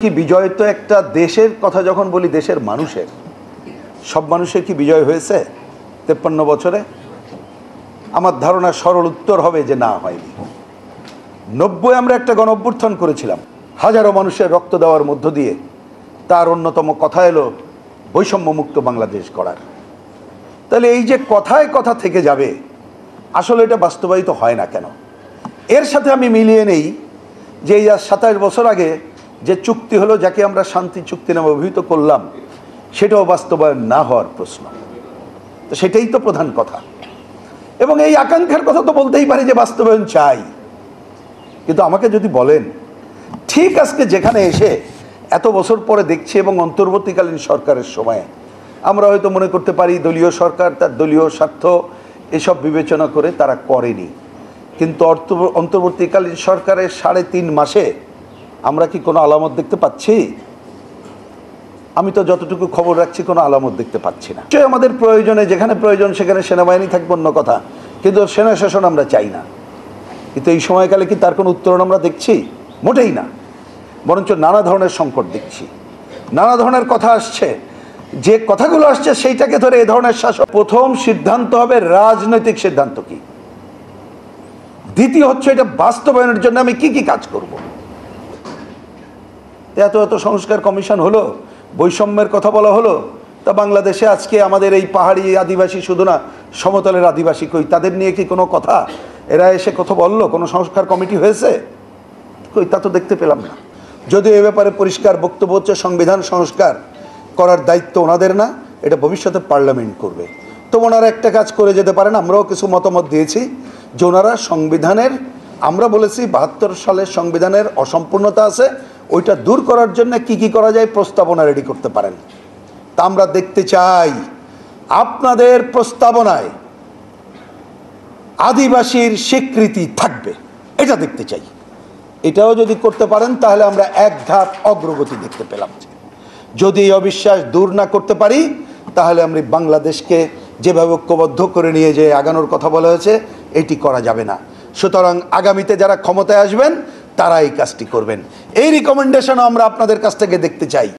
কি বিজয় তো একটা দেশের কথা যখন বলি দেশের মানুষের সব মানুষের কি বিজয় হয়েছে 53 বছরে? আমার ধারণা সরল উত্তর হবে যে না, হয়নি। 90 আমরা একটা গণ অভ্যুত্থান করেছিলাম, হাজারো মানুষের রক্ত দেওয়ার মধ্য দিয়ে তার অন্যতম কথা এলো বৈষম্য মুক্ত বাংলাদেশ গড়ার। তাহলে এই যে কথায় কথা থেকে যাবে, আসলে এটা বাস্তবায়িত হয় না কেন? এর সাথে আমি মিলিয়ে নেই যে এই 27 বছর আগে যে চুক্তি হলো, যাকে আমরা শান্তি চুক্তি নামে অভিহিত করলাম, সেটাও বাস্তবায়ন না হওয়ার প্রশ্ন। তো সেটাই তো প্রধান কথা। এবং এই আকাঙ্ক্ষার কথা তো বলতেই পারি যে বাস্তবায়ন চাই, কিন্তু আমাকে যদি বলেন ঠিক আজকে যেখানে এসে এত বছর পরে দেখছি এবং অন্তর্বর্তীকালীন সরকারের সময়ে আমরা হয়তো মনে করতে পারি দলীয় সরকার তার দলীয় স্বার্থ এসব বিবেচনা করে তারা করেনি, কিন্তু অন্তর্বর্তীকালীন সরকারের 3.5 মাসে আমরা কি কোনো আলামত দেখতে পাচ্ছি? আমি তো যতটুকু খবর রাখছি কোনো আলামত দেখতে পাচ্ছি না। আমাদের প্রয়োজনে যেখানে প্রয়োজন সেখানে সেনাবাহিনী থাকবে অন্য কথা, কিন্তু সেনা শাসন আমরা চাই না। কিন্তু এই সময়কালে কি তার কোনো উত্তরণ আমরা দেখছি? মোটেই না, বরঞ্চ নানা ধরনের সংকট দেখছি, নানা ধরনের কথা আসছে। যে কথাগুলো আসছে সেইটাকে ধরে এ ধরনের শাসন। প্রথম সিদ্ধান্ত হবে রাজনৈতিক সিদ্ধান্ত কি, দ্বিতীয় হচ্ছে এটা বাস্তবায়নের জন্য আমি কি কি কাজ করব। এত এত সংস্কার কমিশন হলো, বৈষম্যের কথা বলা হলো, তা বাংলাদেশে আজকে আমাদের এই পাহাড়ি আদিবাসী শুধু না, সমতলের আদিবাসী কই, তাদের নিয়ে কি কোনো কথা এরা এসে কথা বললো? কোনো সংস্কার কমিটি হয়েছে? কই, তা তো দেখতে পেলাম না। যদিও এ ব্যাপারে পরিষ্কার বক্তব্য হচ্ছে সংবিধান সংস্কার করার দায়িত্ব ওনাদের না, এটা ভবিষ্যতে পার্লামেন্ট করবে। তো ওনারা একটা কাজ করে যেতে পারেন, আমরাও কিছু মতামত দিয়েছি যে ওনারা সংবিধানের, আমরা বলেছি 72 সালের সংবিধানের অসম্পূর্ণতা আছে, ওইটা দূর করার জন্য কি কি করা যায় প্রস্তাবনা রেডি করতে পারেন। তা আমরা দেখতে চাই আপনাদের প্রস্তাবনায় আদিবাসীর স্বীকৃতি থাকবে, এটা দেখতে চাই। এটাও যদি করতে পারেন তাহলে আমরা এক ধাপ অগ্রগতি দেখতে পেলাম। যদি এই অবিশ্বাস দূর না করতে পারি তাহলে আমরা বাংলাদেশকে যেভাবে ঐক্যবদ্ধ করে নিয়ে যে আগানোর কথা বলা হয়েছে এটি করা যাবে না। সুতরাং আগামীতে যারা ক্ষমতায় আসবেন তারা এই কাজটি করবেন, এই রিকমেন্ডেশন আমরা আপনাদের কাছ থেকে দেখতে চাই।